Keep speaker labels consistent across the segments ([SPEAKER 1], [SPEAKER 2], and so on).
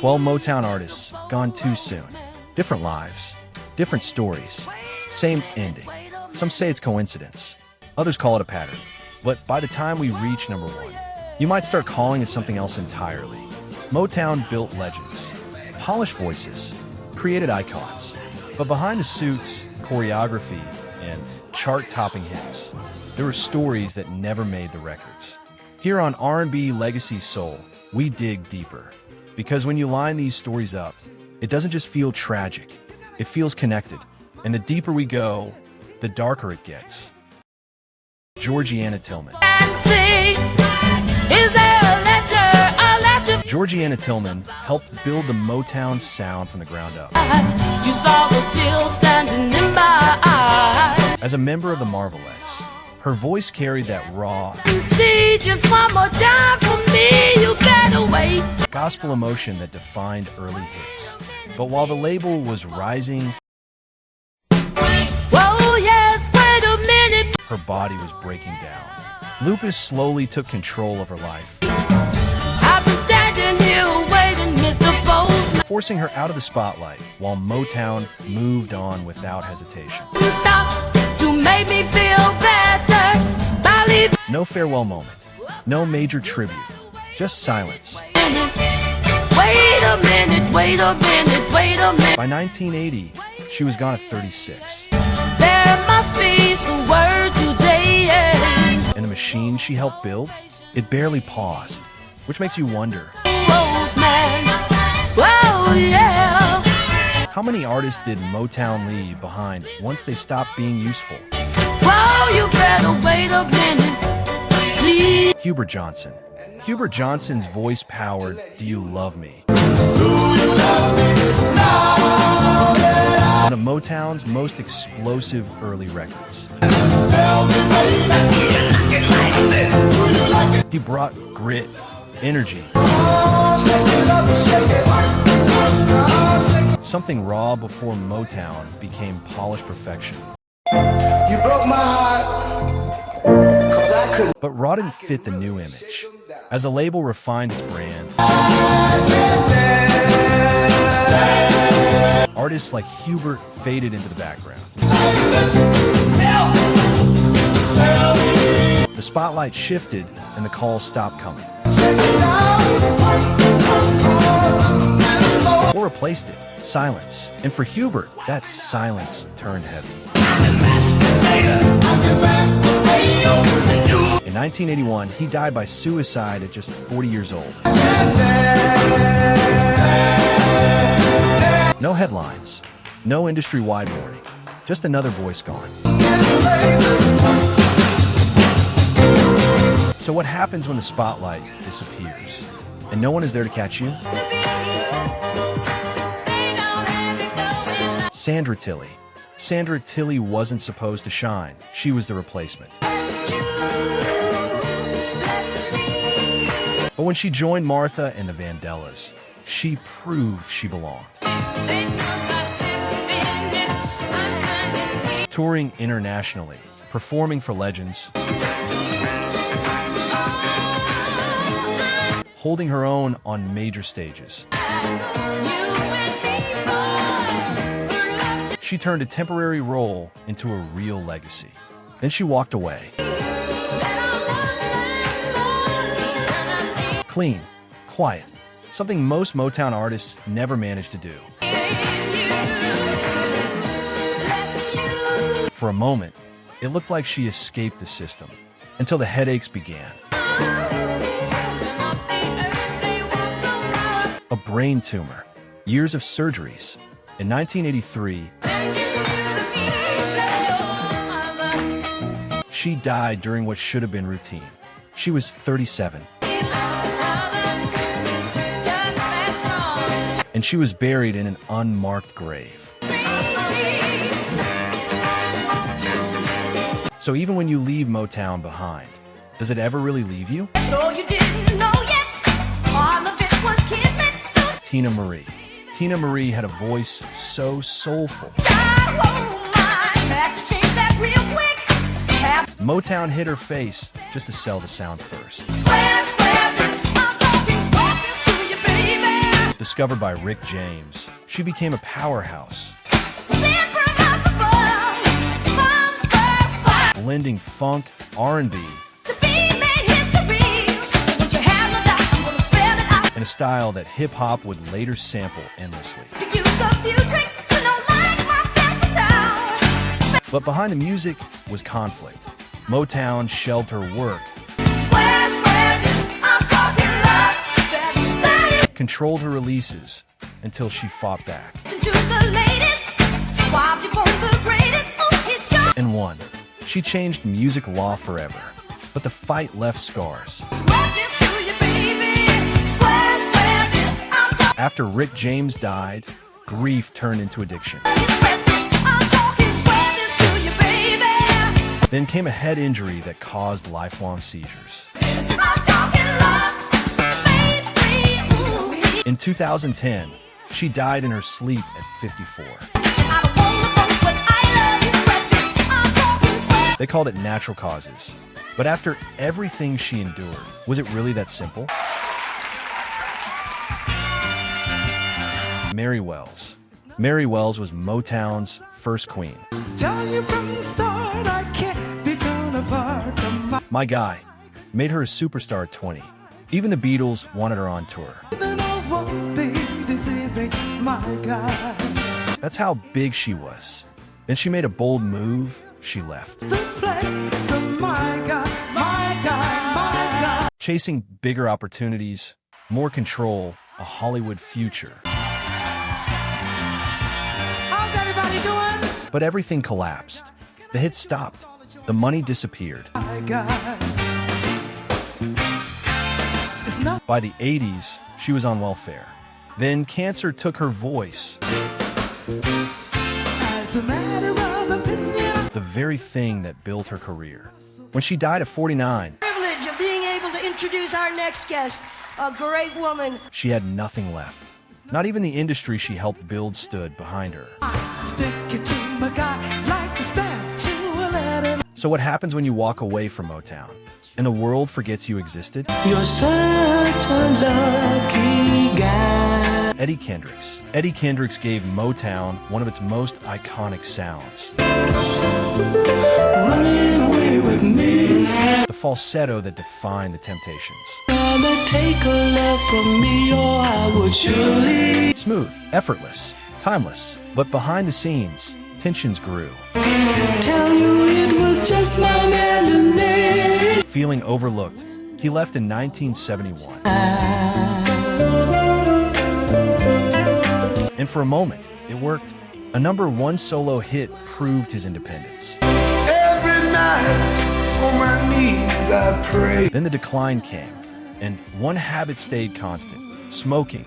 [SPEAKER 1] 12 Motown artists gone too soon. Different lives, different stories, same ending. Some say it's coincidence, others call it a pattern. But by the time we reach number 1, you might start calling it something else entirely. Motown built legends, polished voices, created icons. But behind the suits, choreography, and chart-topping hits, there were stories that never made the records. Here on R&B Legacy Soul, we dig deeper. Because when you line these stories up, it doesn't just feel tragic, it feels connected. And the deeper we go, the darker it gets. Georgeanna Tillman. Georgeanna Tillman helped build the Motown sound from the ground up. You saw the tears standing in my eyes. As a member of the Marvelettes, her voice carried that raw, see just one more time for me, you better wait, gospel emotion that defined early hits. But while the label was rising, whoa, yes, wait a minute, her body was breaking down. Lupus slowly took control of her life, I've been standing here waiting, Mr. Boseman, forcing her out of the spotlight while Motown moved on without hesitation. Stop to make me feel better. No farewell moment, no major tribute, just silence. Wait a minute, wait a minute, wait a minute. By 1980, she was gone at 36. There must be some word today. And the machine she helped build, it barely paused, which makes you wonder. Whoa, yeah. How many artists did Motown leave behind once they stopped being useful? Whoa, you better wait a minute, please. Hubert Johnson. Hubert Johnson's voice-powered Do You Love Me? One of Motown's most explosive early records. He brought grit, energy, something raw before Motown became polished perfection. You broke my heart, 'cause I couldn't. But raw didn't fit the new image. As a label refined its brand, artists like Hubert faded into the background. The spotlight shifted and the calls stopped coming. Or replaced it, silence. And for Hubert, that silence turned heavy. In 1981, he died by suicide at just 40 years old. No headlines, no industry-wide warning, just another voice gone. So what happens when the spotlight disappears and no one is there to catch you? Sandra Tilley. Sandra Tilley wasn't supposed to shine. She was the replacement. But when she joined Martha and the Vandellas, she proved she belonged. Touring internationally, performing for legends, holding her own on major stages. She turned a temporary role into a real legacy. Then she walked away. Clean, quiet, something most Motown artists never managed to do. For a moment, it looked like she escaped the system, until the headaches began. A brain tumor, years of surgeries. In 1983, she died during what should have been routine. She was 37. And she was buried in an unmarked grave. So even when you leave Motown behind, does it ever really leave you? So you didn't know yet. All of it was kismet. Teena Marie. Teena Marie had a voice so soulful. Motown hit her face just to sell the sound first. Discovered by Rick James, she became a powerhouse, blending funk, R&B, in a style that hip-hop would later sample endlessly. But behind the music was conflict. Motown shelved her work, controlled her releases until she fought back and won. She changed music law forever, but the fight left scars. After Rick James died, grief turned into addiction. Then came a head injury that caused lifelong seizures. In 2010, she died in her sleep at 54. They called it natural causes. But after everything she endured, was it really that simple? Mary Wells. Mary Wells was Motown's first queen. Tell you from the start, I can't be torn apart from My Guy made her a superstar at 20. Even the Beatles wanted her on tour. That's how big she was. Then she made a bold move. She left. Chasing bigger opportunities, more control, a Hollywood future. How's everybody doing? But everything collapsed. The hits stopped. The money disappeared. By the 80s, she was on welfare. Then cancer took her voice. As a matter of opinion, the very thing that built her career. When she died at 49,
[SPEAKER 2] privilege of being able to introduce our next guest, a great woman.
[SPEAKER 1] She had nothing left. Not even the industry she helped build stood behind her. So what happens when you walk away from Motown and the world forgets you existed?
[SPEAKER 3] You're such a lucky guy.
[SPEAKER 1] Eddie Kendricks. Eddie Kendricks gave Motown one of its most iconic sounds.
[SPEAKER 3] Running away with me.
[SPEAKER 1] The falsetto that defined the Temptations.
[SPEAKER 3] Take a love from me or I would surely.
[SPEAKER 1] Smooth, effortless, timeless. But behind the scenes, tensions grew.
[SPEAKER 3] Tell you it was just my imagination.
[SPEAKER 1] Feeling overlooked, he left in 1971. And for a moment, it worked. A #1 solo hit proved his independence.
[SPEAKER 3] Every night on my knees I pray.
[SPEAKER 1] Then the decline came, and one habit stayed constant: smoking.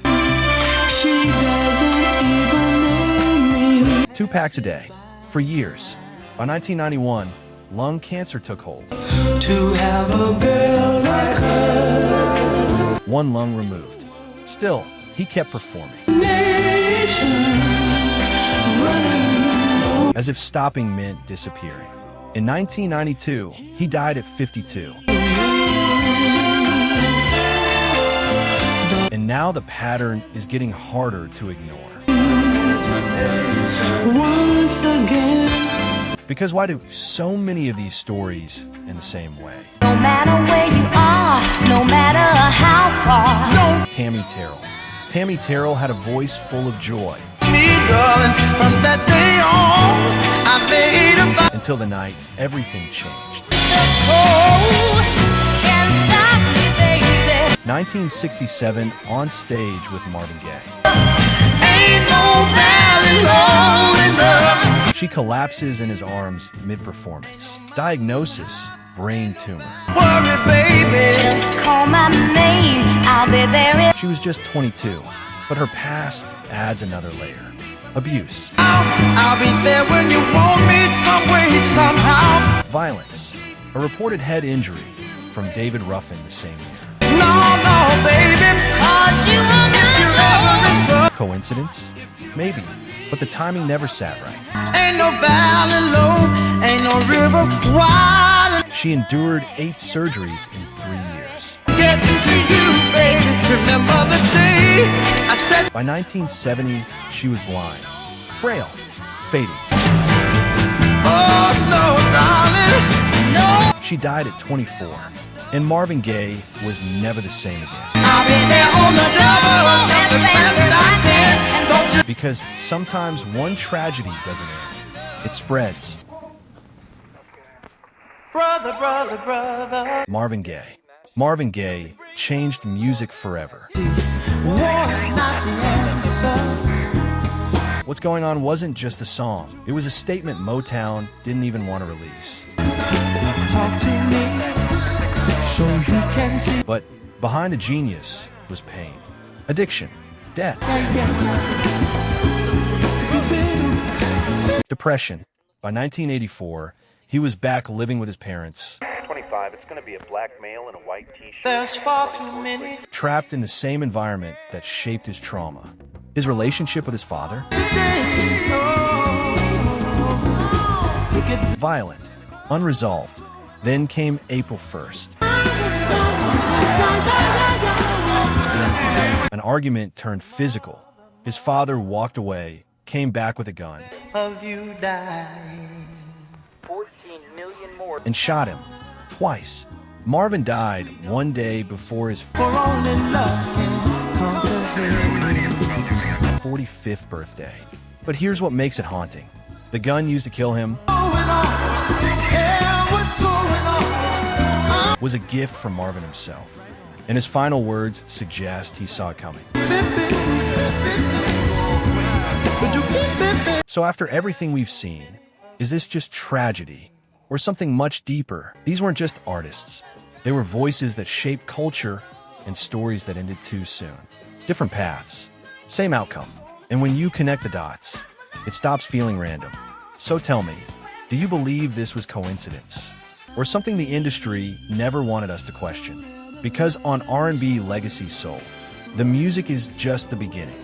[SPEAKER 3] She doesn't even know me.
[SPEAKER 1] 2 packs a day, for years. By 1991, lung cancer took hold.
[SPEAKER 3] To have a girl like her.
[SPEAKER 1] 1 lung removed. Still, he kept performing. As if stopping meant disappearing. In 1992, he died at 52. And now the pattern is getting harder to ignore.
[SPEAKER 3] Once again.
[SPEAKER 1] Because why do so many of these stories end the same way?
[SPEAKER 4] No matter where you are, no matter how far.
[SPEAKER 1] Tammi Terrell. Tammi Terrell had a voice full of joy.
[SPEAKER 3] Me, darling, from that day on, I made a vow.
[SPEAKER 1] Until the night, everything changed.
[SPEAKER 4] Cold, can't stop me, baby.
[SPEAKER 1] 1967, on stage with Marvin Gaye.
[SPEAKER 3] Ain't no valley low enough.
[SPEAKER 1] She collapses in his arms mid-performance. Diagnosis: brain tumor.
[SPEAKER 3] Worry, baby.
[SPEAKER 4] Just call my name, I'll be there.
[SPEAKER 1] She was just 22, but her past adds another layer. Abuse.
[SPEAKER 3] I'll be there when you want me some way, somehow.
[SPEAKER 1] Violence. A reported head injury from David Ruffin the same year.
[SPEAKER 3] No, baby.
[SPEAKER 4] 'Cause you are my
[SPEAKER 1] Coincidence? Maybe, but the timing never sat right.
[SPEAKER 3] Ain't no valley low, ain't no river wide.
[SPEAKER 1] She endured 8 surgeries in 3 years.
[SPEAKER 3] Getting to you, baby. Remember the day I said
[SPEAKER 1] By 1970, she was blind, frail, fading.
[SPEAKER 3] Oh, no, darling.
[SPEAKER 4] No,
[SPEAKER 1] She died at 24, and Marvin Gaye was never the same again.
[SPEAKER 3] I'll be there on the double, just as fast as I can. Don't you
[SPEAKER 1] Because sometimes one tragedy doesn't end, it spreads.
[SPEAKER 3] brother, brother, brother.
[SPEAKER 1] Marvin Gaye. Marvin Gaye changed music forever.
[SPEAKER 3] War is not the answer.
[SPEAKER 1] What's Going On wasn't just a song. It was a statement Motown didn't even want to release.
[SPEAKER 3] Talk to me so you can see.
[SPEAKER 1] But behind the genius was pain, addiction, death, depression. By 1984, he was back living with his parents,
[SPEAKER 5] 25, it's going to be a black male in a white t-shirt.
[SPEAKER 3] There's far too many.
[SPEAKER 1] trapped in the same environment that shaped his trauma. His relationship with his father, violent, unresolved. Then came April 1st. An argument turned physical. His father walked away, came back with a gun,
[SPEAKER 3] Of you dying.
[SPEAKER 5] 14 million more.
[SPEAKER 1] and shot him twice. Marvin died one day before his
[SPEAKER 3] For only love can conquer hate.
[SPEAKER 1] 45th birthday. But here's what makes it haunting. The gun used to kill him
[SPEAKER 3] Going on. Yeah, what's going on?
[SPEAKER 1] was a gift from Marvin himself, and his final words suggest he saw it coming. So after everything we've seen, is this just tragedy or something much deeper? These weren't just artists. They were voices that shaped culture and stories that ended too soon. Different paths, same outcome. And when you connect the dots, it stops feeling random. So tell me, do you believe this was coincidence or something the industry never wanted us to question? Because on R&B Legacy Soul, the music is just the beginning.